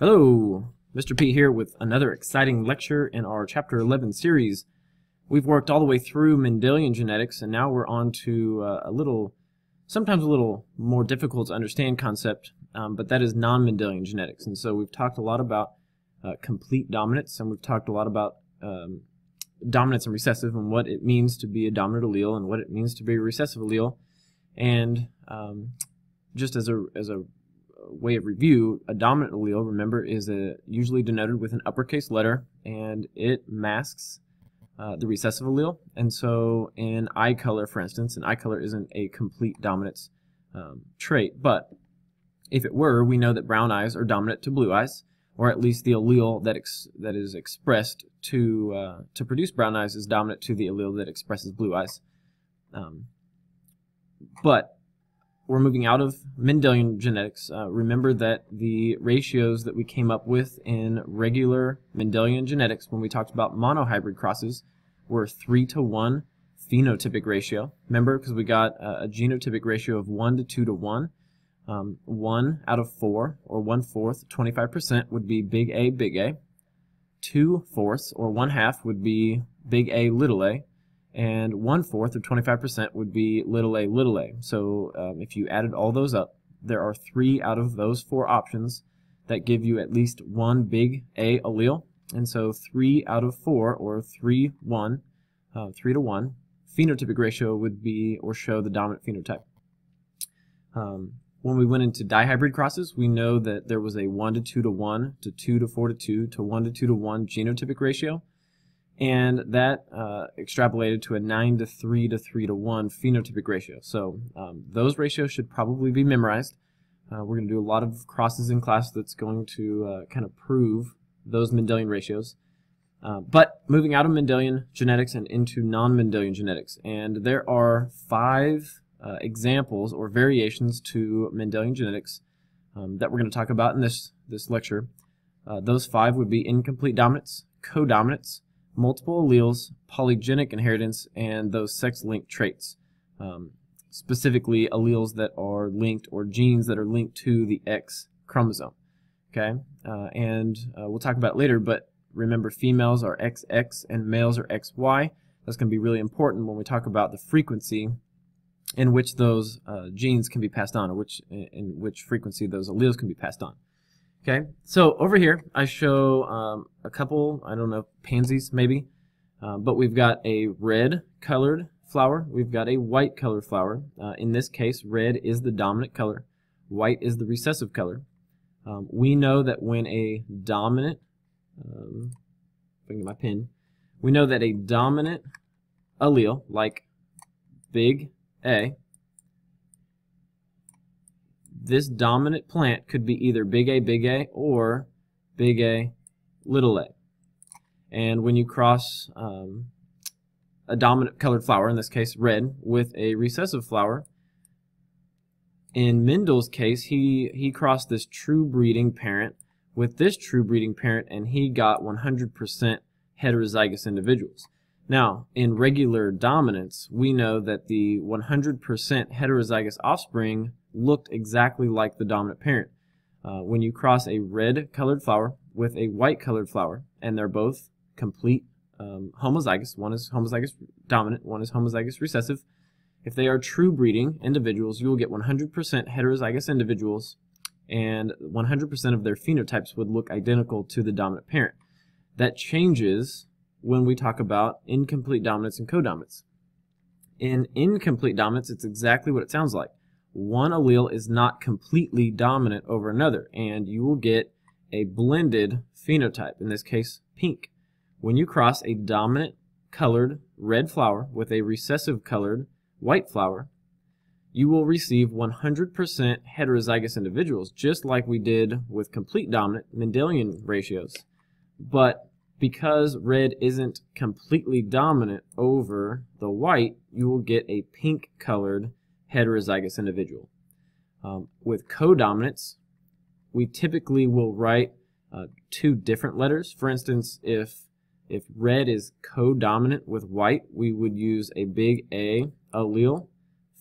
Hello, Mr. P here with another exciting lecture in our Chapter 11 series. We've worked all the way through Mendelian genetics, and now we're on to sometimes a little more difficult to understand concept, but that is non-Mendelian genetics. And so we've talked a lot about complete dominance, and we've talked a lot about dominance and recessive, and what it means to be a dominant allele, and what it means to be a recessive allele. And just as a way of review, a dominant allele, remember, is usually denoted with an uppercase letter, and it masks the recessive allele. And so in eye color, for instance, an eye color isn't a complete dominance trait, but if it were, we know that brown eyes are dominant to blue eyes, or at least the allele that is expressed to produce brown eyes is dominant to the allele that expresses blue eyes. But we're moving out of Mendelian genetics. Remember that the ratios that we came up with in regular Mendelian genetics when we talked about monohybrid crosses were 3:1 phenotypic ratio. Remember, because we got a genotypic ratio of 1 to 2 to 1. 1 out of 4, or 1/4, 25% would be big A, big A. 2/4, or 1/2, would be big A, little a. And 1/4, or 25%, would be little a, little a. So if you added all those up, there are 3 out of those 4 options that give you at least one big A allele. And so 3 out of 4, or 3:1, 3:1, phenotypic ratio would be, or show, the dominant phenotype. When we went into dihybrid crosses, we know that there was a 1 to 2 to 1 to 2 to 4 to 2 to 1 to 2 to 1 genotypic ratio. And that extrapolated to a 9 to 3 to 3 to 1 phenotypic ratio. So those ratios should probably be memorized. We're going to do a lot of crosses in class that's going to kind of prove those Mendelian ratios. But moving out of Mendelian genetics and into non-Mendelian genetics. And there are 5 examples or variations to Mendelian genetics that we're going to talk about in this lecture. Those 5 would be incomplete dominance, codominance, multiple alleles, polygenic inheritance, and those sex-linked traits. Specifically, alleles that are linked, or genes that are linked to the X chromosome. Okay, and we'll talk about it later, but remember, females are XX and males are XY. That's going to be really important when we talk about the frequency in which those genes can be passed on, or in which frequency those alleles can be passed on. Okay, so over here I show a couple, I don't know, pansies maybe, but we've got a red colored flower, we've got a white colored flower. In this case, red is the dominant color, white is the recessive color. We know that when a dominant, if I can get my pen, we know that a dominant allele, like big A, this dominant plant could be either big A, or big A, little a. And when you cross a dominant colored flower, in this case red, with a recessive flower, in Mendel's case, he crossed this true breeding parent with this true breeding parent, and he got 100% heterozygous individuals. Now, in regular dominance, we know that the 100% heterozygous offspring looked exactly like the dominant parent. When you cross a red colored flower with a white colored flower, and they're both complete homozygous, one is homozygous dominant, one is homozygous recessive, if they are true breeding individuals, you will get 100% heterozygous individuals, and 100% of their phenotypes would look identical to the dominant parent. That changes when we talk about incomplete dominance and codominance. In incomplete dominance, it's exactly what it sounds like. One allele is not completely dominant over another, and you will get a blended phenotype, in this case pink. When you cross a dominant colored red flower with a recessive colored white flower, you will receive 100% heterozygous individuals, just like we did with complete dominant Mendelian ratios. But because red isn't completely dominant over the white, you will get a pink colored heterozygous individual. With codominance, we typically will write 2 different letters. For instance, if red is codominant with white, we would use a big A allele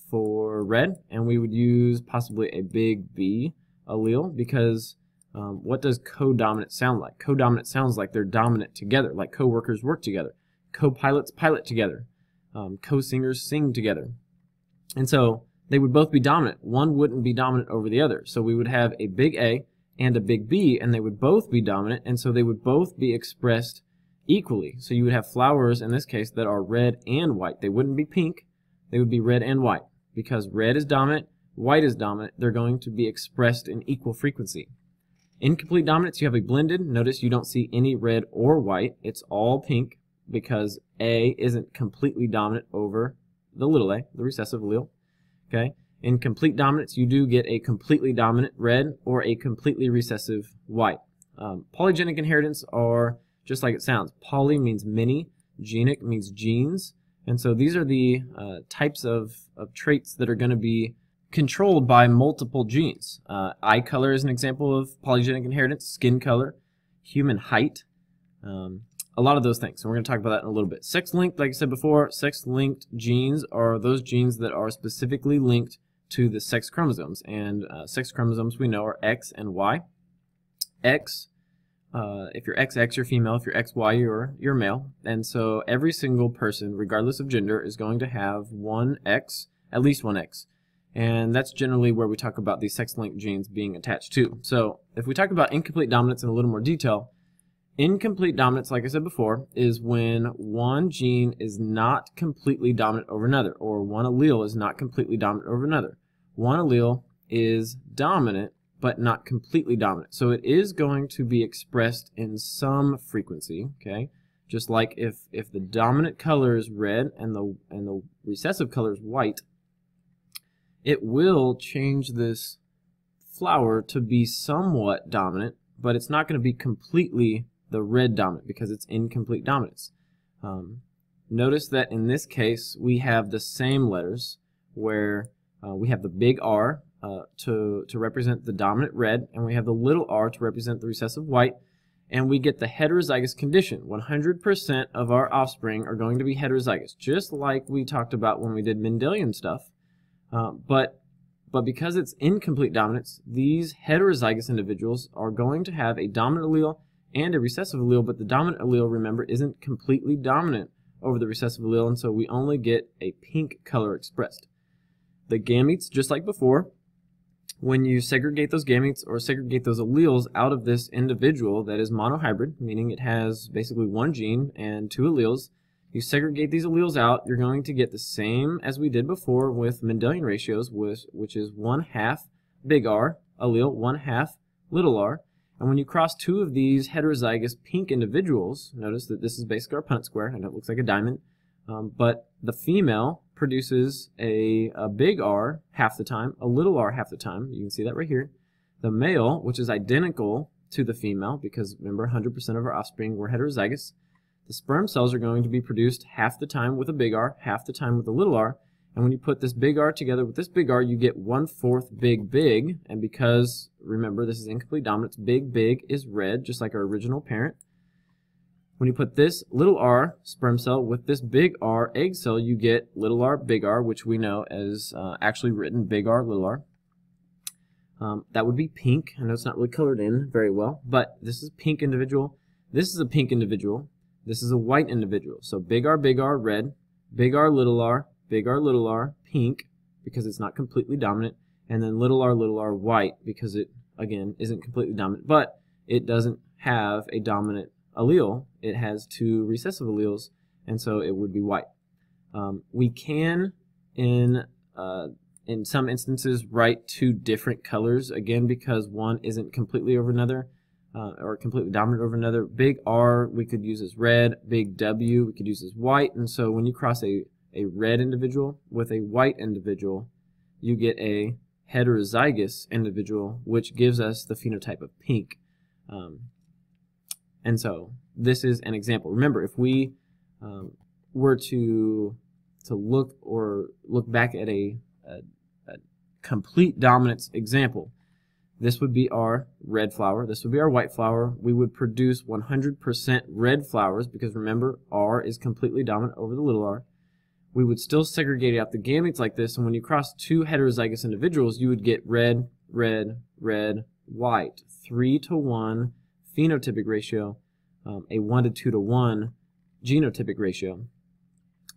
for red, and we would use possibly a big B allele, because What does codominant sound like? Codominant sounds like they're dominant together, like co-workers work together, co-pilots pilot together, co-singers sing together. And so they would both be dominant. One wouldn't be dominant over the other. So we would have a big A and a big B, and they would both be dominant, and so they would both be expressed equally. So you would have flowers, in this case, that are red and white. They wouldn't be pink. They would be red and white. Because red is dominant, white is dominant, they're going to be expressed in equal frequency. Incomplete dominance, you have a blended. Notice you don't see any red or white. It's all pink because A isn't completely dominant over the little a, the recessive allele. Okay. In complete dominance, you do get a completely dominant red or a completely recessive white. Polygenic inheritance are just like it sounds. Poly means many, genic means genes, and so these are the types of traits that are going to be controlled by multiple genes. Eye color is an example of polygenic inheritance, skin color, human height, a lot of those things. So we're going to talk about that in a little bit. Sex-linked, like I said before, sex-linked genes are those genes that are specifically linked to the sex chromosomes. And sex chromosomes we know are X and Y. X, if you're XX, you're female. If you're XY, you're male. And so every single person, regardless of gender, is going to have one X, at least one X. And that's generally where we talk about these sex-linked genes being attached to. So if we talk about incomplete dominance in a little more detail, incomplete dominance, like I said before, is when one gene is not completely dominant over another, or one allele is not completely dominant over another. One allele is dominant, but not completely dominant. So it is going to be expressed in some frequency, okay? Just like if the dominant color is red and the recessive color is white, it will change this flower to be somewhat dominant, but it's not going to be completely the red dominant because it's incomplete dominance. Notice that in this case we have the same letters where we have the big R to represent the dominant red, and we have the little r to represent the recessive white, and we get the heterozygous condition. 100% of our offspring are going to be heterozygous, just like we talked about when we did Mendelian stuff. But because it's incomplete dominance, these heterozygous individuals are going to have a dominant allele and a recessive allele, but the dominant allele, remember, isn't completely dominant over the recessive allele, and so we only get a pink color expressed. The gametes, just like before, when you segregate those gametes or segregate those alleles out of this individual that is monohybrid, meaning it has basically one gene and two alleles, you segregate these alleles out, you're going to get the same as we did before with Mendelian ratios, which is 1/2 big R allele, 1/2 little r. And when you cross two of these heterozygous pink individuals, notice that this is basically our Punnett square, and it looks like a diamond, but the female produces a big R half the time, a little r half the time. You can see that right here. The male, which is identical to the female, because remember 100% of our offspring were heterozygous, the sperm cells are going to be produced half the time with a big R, half the time with a little r. And when you put this big R together with this big R, you get 1/4 big big. And because, remember, this is incomplete dominance, big big is red, just like our original parent. When you put this little r sperm cell with this big R egg cell, you get little r, big R, which we know as actually written big R, little r. That would be pink. I know it's not really colored in very well, but this is a pink individual. This is a pink individual. This is a white individual. So big R, red, big R, little r, pink, because it's not completely dominant, and then little r, white, because it, again, isn't completely dominant, but it doesn't have a dominant allele. It has two recessive alleles, and so it would be white. We can, in some instances, write two different colors, again, because one isn't completely over another, or completely dominant over another. Big R we could use as red, big W we could use as white, and so when you cross a red individual with a white individual, you get a heterozygous individual, which gives us the phenotype of pink. And so this is an example. Remember, if we were to look back at a complete dominance example, this would be our red flower. This would be our white flower. We would produce 100% red flowers because, remember, R is completely dominant over the little r. We would still segregate out the gametes like this, and when you cross two heterozygous individuals, you would get red, red, red, white, 3-to-1 phenotypic ratio, a 1 to 2 to 1 genotypic ratio.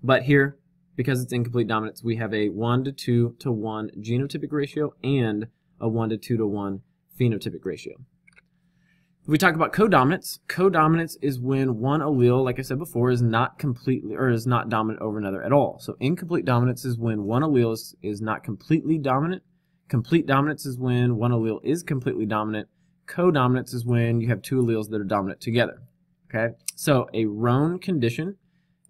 But here, because it's incomplete dominance, we have a 1 to 2 to 1 genotypic ratio and a 1 to 2 to 1 phenotypic ratio. If we talk about codominance, codominance is when one allele, like I said before, is not completely or is not dominant over another at all. So incomplete dominance is when one allele is not completely dominant. Complete dominance is when one allele is completely dominant. Codominance is when you have two alleles that are dominant together. Okay, so a roan condition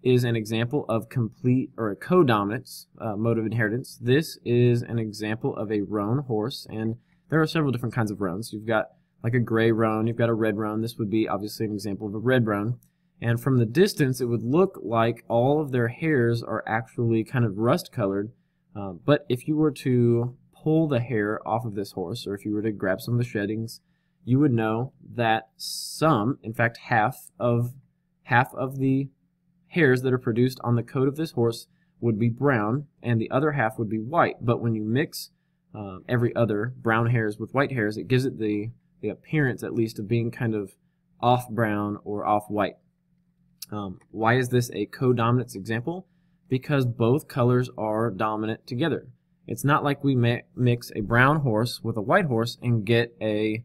is an example of complete or a codominance mode of inheritance. This is an example of a roan horse, and there are several different kinds of roans. You've got like a gray roan, you've got a red roan. This would be obviously an example of a red roan. And from the distance, it would look like all of their hairs are actually kind of rust colored. But if you were to pull the hair off of this horse, or if you were to grab some of the sheddings, you would know that some, in fact half of the hairs that are produced on the coat of this horse would be brown, and the other half would be white. But when you mix every other brown hairs with white hairs, it gives it the appearance, at least, of being kind of off brown or off white. Why is this a codominance example? Because both colors are dominant together. It's not like we mix a brown horse with a white horse and get a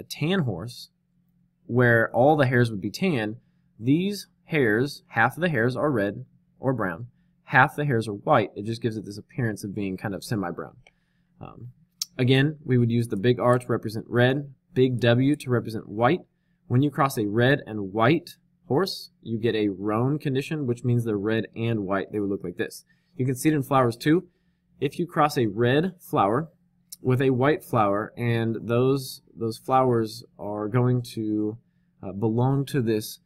tan horse where all the hairs would be tan. These hairs, half of the hairs are red or brown, half the hairs are white. It just gives it this appearance of being kind of semi-brown. Again, we would use the big R to represent red, big W to represent white. When you cross a red and white horse, you get a roan condition, which means they're red and white. They would look like this. You can see it in flowers too. If you cross a red flower with a white flower, and those flowers are going to belong to this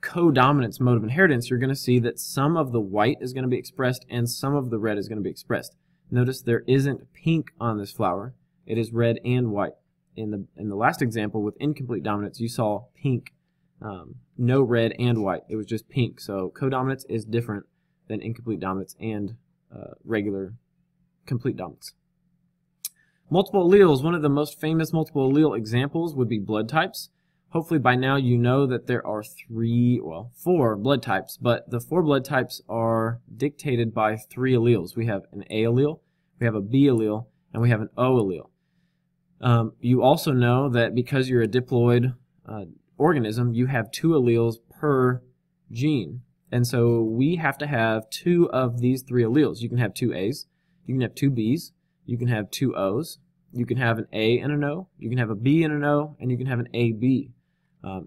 codominance mode of inheritance, you're going to see that some of the white is going to be expressed and some of the red is going to be expressed. Notice there isn't pink on this flower. It is red and white. In the last example with incomplete dominance, you saw pink, no red and white. It was just pink. So codominance is different than incomplete dominance and regular complete dominance. Multiple alleles. One of the most famous multiple allele examples would be blood types. Hopefully by now you know that there are four blood types, but the four blood types are dictated by three alleles. We have an A allele, we have a B allele, and we have an O allele. You also know that because you're a diploid organism, you have two alleles per gene. And so we have to have two of these three alleles. You can have two A's, you can have two B's, you can have two O's, you can have an A and an O, you can have a B and an O, and you can have an AB.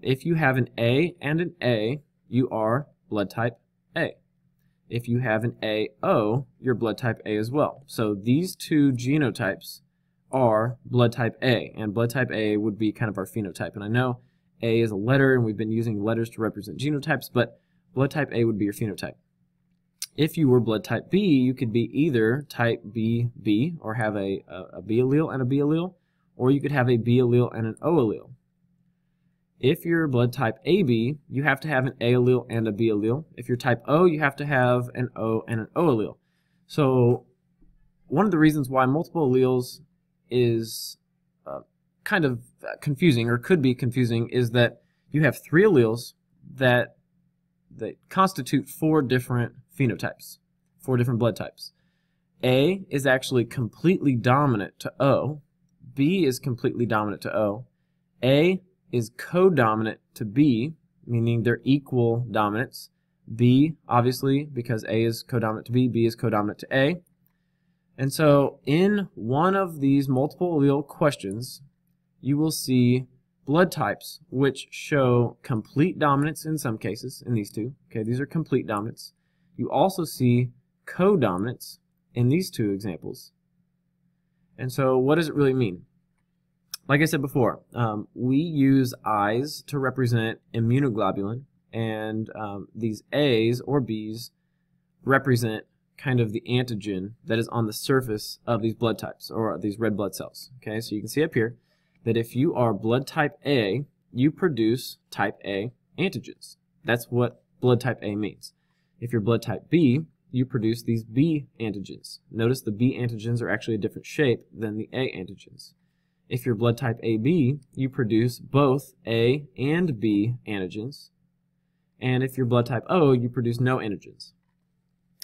If you have an A and an A, you are blood type A. If you have an AO, you're blood type A as well. So these two genotypes are blood type A, and blood type A would be kind of our phenotype. And I know A is a letter, and we've been using letters to represent genotypes, but blood type A would be your phenotype. If you were blood type B, you could be either type B, or have a B allele and a B allele, or you could have a B allele and an O allele. If you're blood type AB, you have to have an A allele and a B allele. If you're type O, you have to have an O and an O allele. So one of the reasons why multiple alleles is kind of confusing, or could be confusing, is that you have three alleles that constitute four different phenotypes, four different blood types. A is actually completely dominant to O. B is completely dominant to O. A is codominant to B, meaning they're equal dominance. B, obviously, because A is codominant to B, B is codominant to A. And so in one of these multiple allele questions, you will see blood types which show complete dominance in some cases, in these two. Okay, these are complete dominance. You also see codominance in these two examples. And so what does it really mean? Like I said before, we use I's to represent immunoglobulin, and these A's or B's represent kind of the antigen that is on the surface of these blood types, or these red blood cells. Okay, so you can see up here that if you are blood type A, you produce type A antigens. That's what blood type A means. If you're blood type B, you produce these B antigens. Notice the B antigens are actually a different shape than the A antigens. If you're blood type AB, you produce both A and B antigens. And if you're blood type O, you produce no antigens.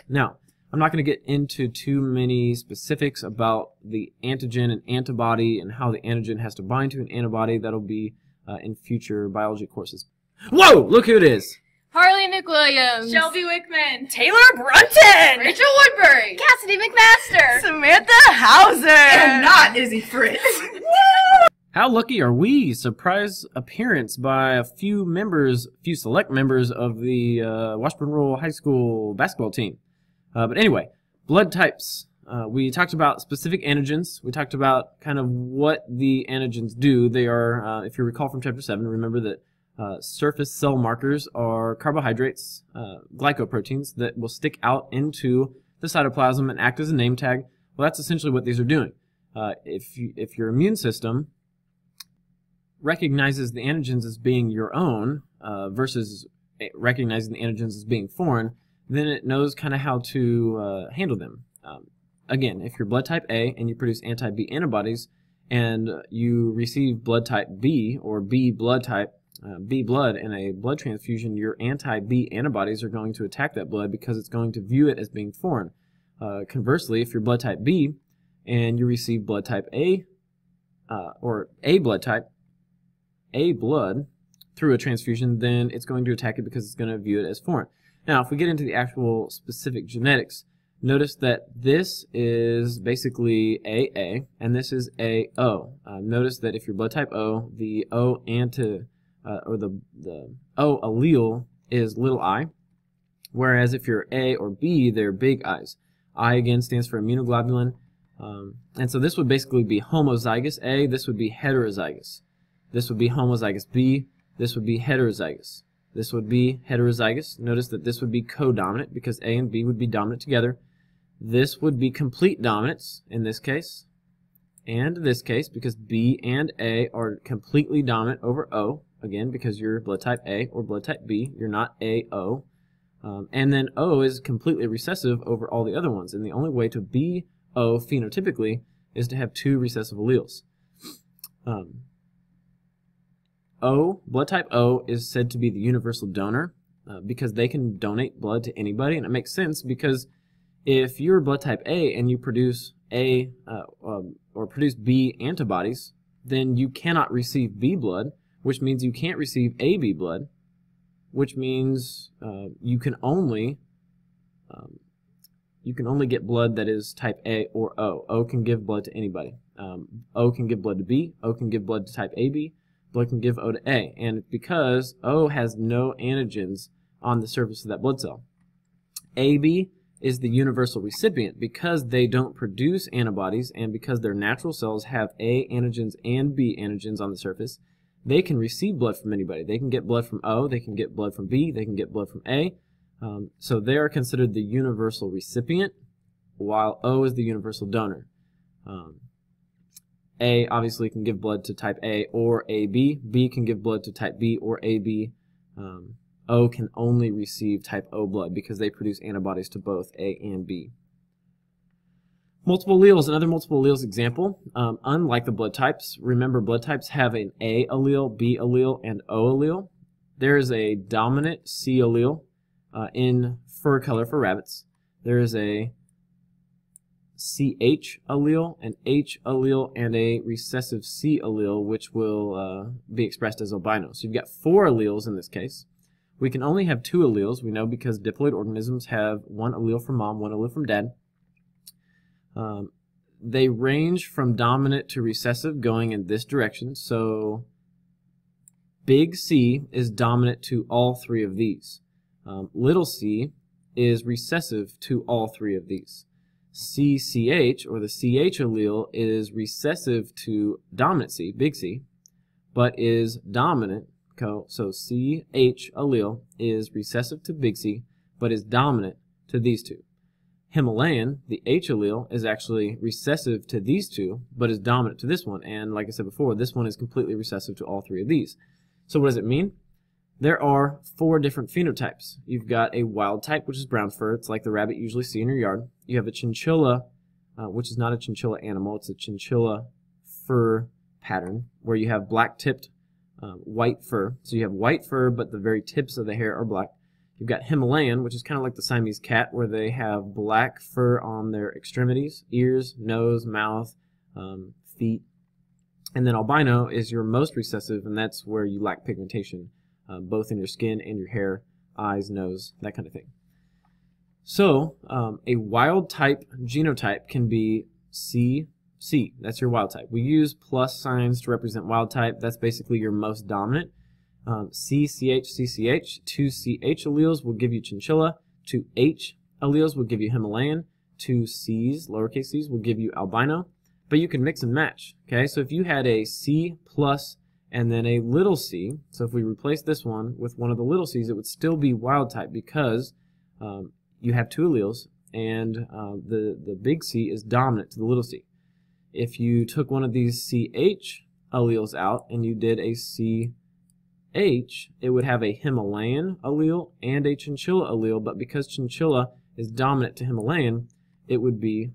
Now, I'm not going to get into too many specifics about the antigen and antibody and how the antigen has to bind to an antibody. That'll be in future biology courses. Whoa! Look who it is! Harley McWilliams, Shelby Wickman, Taylor Brunton, Rachel Woodbury, Cassidy McMaster, Samantha Hauser, and not Izzy Fritz. How lucky are we? Surprise appearance by a few select members of the Washburn Rural High School basketball team. But anyway, blood types. We talked about specific antigens. We talked about kind of what the antigens do. They are, if you recall from Chapter 7, remember that surface cell markers are carbohydrates, glycoproteins that will stick out into the cytoplasm and act as a name tag. Well, that's essentially what these are doing. If your immune system recognizes the antigens as being your own versus recognizing the antigens as being foreign, then it knows kind of how to handle them. Again, if you're blood type A and you produce anti-B antibodies and you receive blood type B or B blood type, B blood in a blood transfusion, your anti-B antibodies are going to attack that blood because it's going to view it as being foreign. Conversely, if you're blood type B and you receive blood type A or A blood type, A blood through a transfusion, then it's going to attack it because it's going to view it as foreign. Now, if we get into the actual specific genetics, notice that this is basically AA and this is AO. Notice that if you're blood type O, the O the O allele is little I, whereas if you're A or B, they're big I's. I again stands for immunoglobulin, and so this would basically be homozygous A, this would be heterozygous. This would be homozygous B, this would be heterozygous. This would be heterozygous. Notice that this would be codominant because A and B would be dominant together. This would be complete dominance in this case, and this case because B and A are completely dominant over O. Again, because you're blood type A or blood type B, you're not AO. And then O is completely recessive over all the other ones. And the only way to be O phenotypically is to have two recessive alleles. Blood type O is said to be the universal donor because they can donate blood to anybody. And it makes sense because if you're blood type A and you produce produce B antibodies, then you cannot receive B blood, which means you can't receive AB blood, which means you can only get blood that is type A or O. O can give blood to anybody. O can give blood to B. O can give blood to type AB. Blood can give O to A. And because O has no antigens on the surface of that blood cell. AB is the universal recipient because they don't produce antibodies and because their natural cells have A antigens and B antigens on the surface. They can receive blood from anybody. They can get blood from O, they can get blood from B, they can get blood from A. So they are considered the universal recipient, while O is the universal donor. A obviously can give blood to type A or AB. B can give blood to type B or AB. O can only receive type O blood because they produce antibodies to both A and B. Multiple alleles, another multiple alleles example. Unlike the blood types, remember blood types have an A allele, B allele, and O allele. There is a dominant C allele in fur color for rabbits. There is a CH allele, an H allele, and a recessive C allele, which will be expressed as albino. So you've got 4 alleles in this case. We can only have 2 alleles, we know, because diploid organisms have 1 allele from mom, 1 allele from dad. They range from dominant to recessive going in this direction, so big C is dominant to all 3 of these. Little c is recessive to all 3 of these. CCH, or the CH allele, is recessive to dominant C, big C, but is dominant. So CH allele is recessive to big C, but is dominant to these 2. Himalayan, the H allele, is actually recessive to these 2, but is dominant to this one. And like I said before, this one is completely recessive to all 3 of these. So what does it mean? There are 4 different phenotypes. You've got a wild type, which is brown fur. It's like the rabbit you usually see in your yard. You have a chinchilla, which is not a chinchilla animal. It's a chinchilla fur pattern where you have black-tipped white fur. So you have white fur, but the very tips of the hair are black. You've got Himalayan, which is kind of like the Siamese cat, where they have black fur on their extremities, ears, nose, mouth, feet. And then albino is your most recessive, and that's where you lack pigmentation, both in your skin and your hair, eyes, nose, that kind of thing. So a wild type genotype can be C. That's your wild type. We use plus signs to represent wild type. That's basically your most dominant. C, CH, CCH. 2 CH alleles will give you chinchilla. 2 H alleles will give you Himalayan. 2 C's, lowercase c's, will give you albino. But you can mix and match. Okay, so if you had a C plus and then a little c, so if we replace this one with one of the little c's, it would still be wild type because you have 2 alleles, and the big C is dominant to the little c. If you took one of these CH alleles out and you did a CH, it would have a Himalayan allele and a chinchilla allele, but because chinchilla is dominant to Himalayan, it would be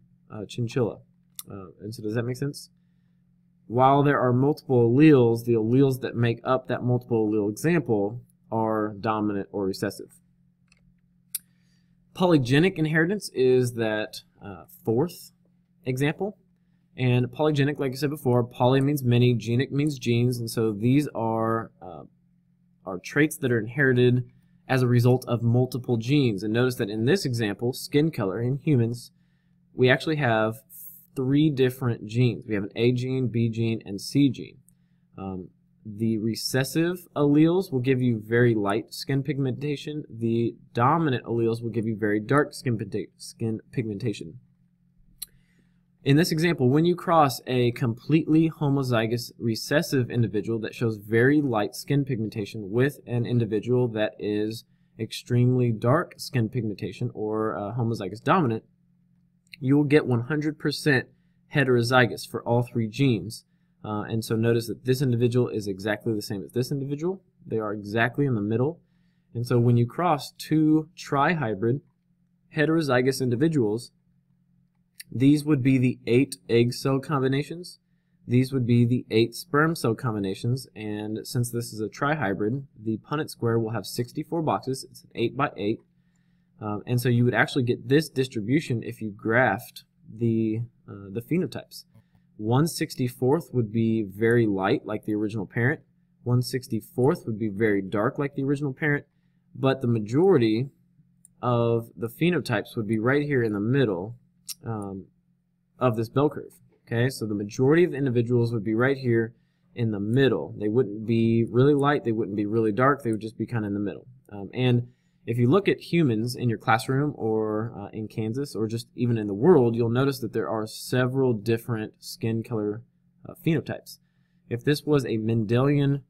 chinchilla. And so does that make sense? While there are multiple alleles, the alleles that make up that multiple allele example are dominant or recessive. Polygenic inheritance is that fourth example. And polygenic, like I said before, poly means many, genic means genes, and so these are traits that are inherited as a result of multiple genes. And notice that in this example, skin color in humans, we actually have 3 different genes. We have an A gene, B gene, and C gene. The recessive alleles will give you very light skin pigmentation. The dominant alleles will give you very dark skin pigmentation. In this example, when you cross a completely homozygous recessive individual that shows very light skin pigmentation with an individual that is extremely dark skin pigmentation or homozygous dominant, you will get 100% heterozygous for all 3 genes. And so notice that this individual is exactly the same as this individual. They are exactly in the middle. And so when you cross 2 trihybrid heterozygous individuals, these would be the 8 egg cell combinations. These would be the 8 sperm cell combinations. And since this is a trihybrid, the Punnett square will have 64 boxes. It's an 8 by 8. And so you would actually get this distribution if you graphed the phenotypes. 1/64th would be very light, like the original parent. 1/64th would be very dark, like the original parent. But the majority of the phenotypes would be right here in the middle of this bell curve. Okay, so the majority of the individuals would be right here in the middle. They wouldn't be really light, they wouldn't be really dark, they would just be kind of in the middle. And if you look at humans in your classroom or in Kansas or just even in the world, you'll notice that there are several different skin color phenotypes. If this was a Mendelian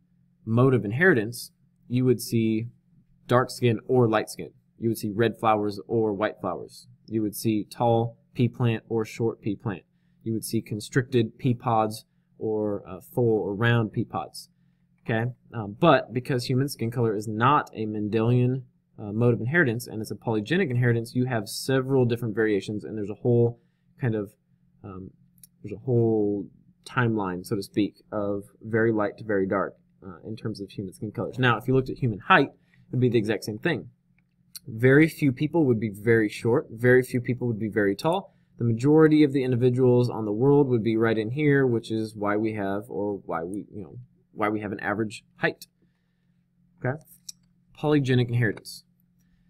mode of inheritance, you would see dark skin or light skin. You would see red flowers or white flowers. You would see tall pea plant or short pea plant. You would see constricted pea pods or full or round pea pods. Okay, but because human skin color is not a Mendelian mode of inheritance and it's a polygenic inheritance, you have several different variations, and there's a whole kind of there's a whole timeline, so to speak, of very light to very dark in terms of human skin colors. Now, if you looked at human height, it would be the exact same thing. Very few people would be very short. Very few people would be very tall. The majority of the individuals on the world would be right in here, which is why we have, or why we have an average height. Okay. Polygenic inheritance.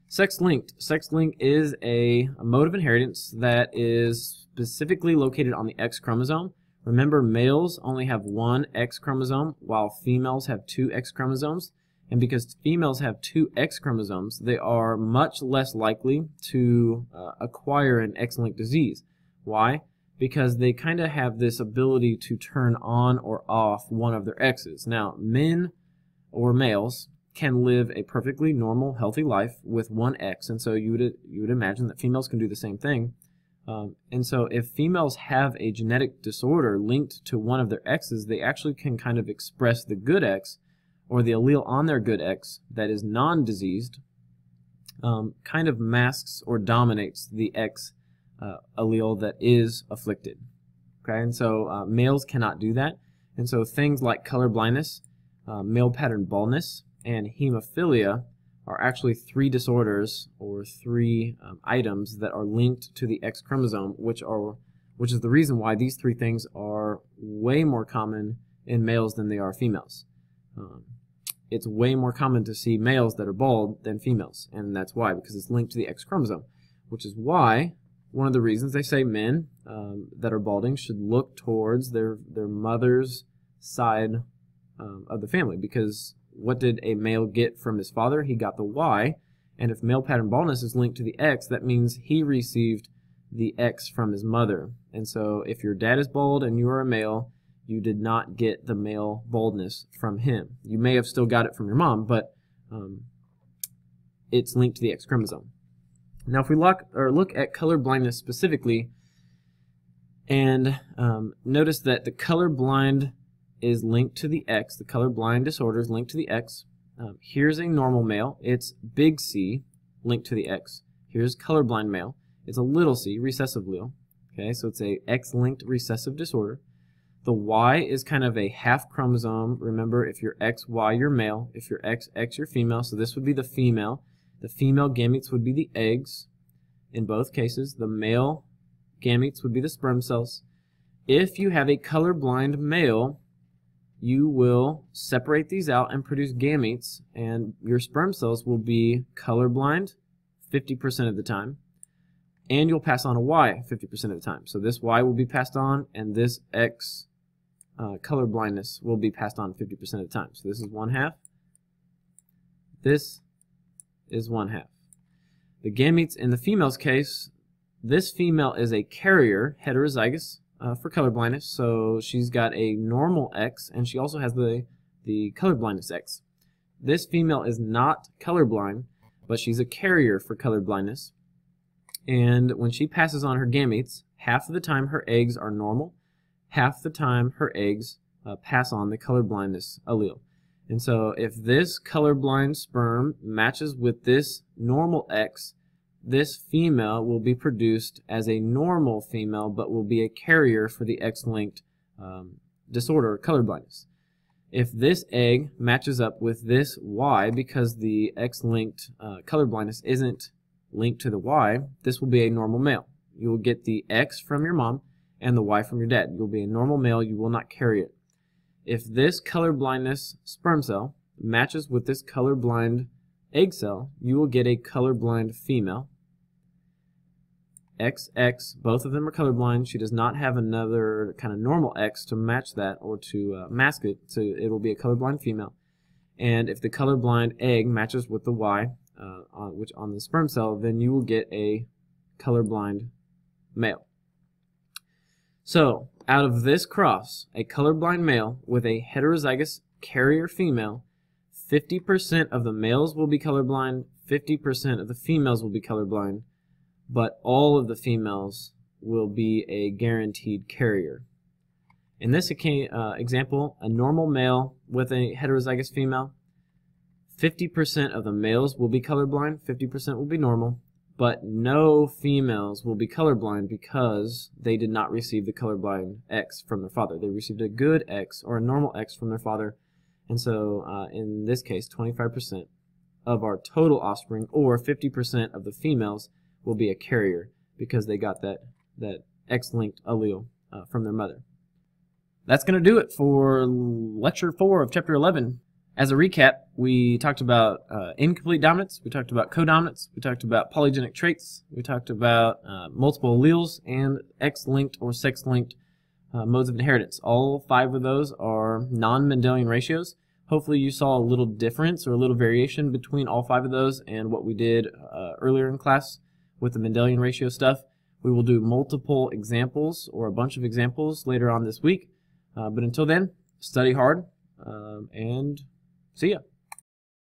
Sex-linked. Sex-linked is a mode of inheritance that is specifically located on the X chromosome. Remember, males only have 1 X chromosome, while females have 2 X chromosomes. And because females have 2 X chromosomes, they are much less likely to acquire an X-linked disease. Why? Because they kind of have this ability to turn on or off one of their X's. Now, men or males can live a perfectly normal, healthy life with 1 X, and so you would imagine that females can do the same thing. And so if females have a genetic disorder linked to one of their X's, they actually can kind of express the good X, or the allele on their good X that is non-diseased, kind of masks or dominates the X allele that is afflicted. Okay, and so males cannot do that. And so things like colorblindness, male pattern baldness, and hemophilia are actually 3 disorders or 3 items that are linked to the X chromosome, which is the reason why these 3 things are way more common in males than they are females. It's way more common to see males that are bald than females, and that's why, because it's linked to the X chromosome, which is why one of the reasons they say men that are balding should look towards their mother's side of the family, because what did a male get from his father? He got the Y, and if male pattern baldness is linked to the X, that means he received the X from his mother. And so if your dad is bald and you are a male, you did not get the male baldness from him. You may have still got it from your mom, but it's linked to the X chromosome. Now if we look at color blindness specifically, and notice that the colorblind is linked to the X, the colorblind disorder is linked to the X. Here's a normal male, it's big C, linked to the X. Here's colorblind male, it's a little c, recessive allele. Okay, so it's a X-linked recessive disorder. The Y is kind of a half chromosome. Remember, if you're XY, you're male. If you're XX, you're female. So this would be the female. The female gametes would be the eggs in both cases. The male gametes would be the sperm cells. If you have a colorblind male, you will separate these out and produce gametes, and your sperm cells will be colorblind 50% of the time, and you'll pass on a Y 50% of the time. So this Y will be passed on, and this X colorblindness will be passed on 50% of the time. So this is 1/2. This is 1/2. The gametes in the female's case, this female is a carrier, heterozygous, for colorblindness. So she's got a normal X, and she also has the colorblindness X. This female is not colorblind, but she's a carrier for colorblindness. And when she passes on her gametes, half of the time her eggs are normal, half the time her eggs pass on the colorblindness allele. And so if this colorblind sperm matches with this normal X, this female will be produced as a normal female, but will be a carrier for the X-linked disorder, colorblindness. If this egg matches up with this Y, because the X-linked colorblindness isn't linked to the Y, this will be a normal male. You will get the X from your mom and the Y from your dad. You'll be a normal male, you will not carry it. If this colorblindness sperm cell matches with this colorblind egg cell, you will get a colorblind female. XX, both of them are colorblind. She does not have another kind of normal X to match that or to mask it, so it will be a colorblind female. And if the colorblind egg matches with the Y, on the sperm cell, then you will get a colorblind male. So, out of this cross, a colorblind male with a heterozygous carrier female, 50% of the males will be colorblind, 50% of the females will be colorblind, but all of the females will be a guaranteed carrier. In this example, a normal male with a heterozygous female, 50% of the males will be colorblind, 50% will be normal, but no females will be colorblind because they did not receive the colorblind X from their father. They received a good X or a normal X from their father, and so in this case, 25% of our total offspring, or 50% of the females, will be a carrier because they got that X-linked allele from their mother. That's going to do it for Lecture 4 of Chapter 11. As a recap, we talked about incomplete dominance, we talked about codominance, we talked about polygenic traits, we talked about multiple alleles, and X-linked or sex-linked modes of inheritance. All 5 of those are non-Mendelian ratios. Hopefully you saw a little difference or a little variation between all 5 of those and what we did earlier in class with the Mendelian ratio stuff. We will do multiple examples or a bunch of examples later on this week. But until then, study hard and see ya.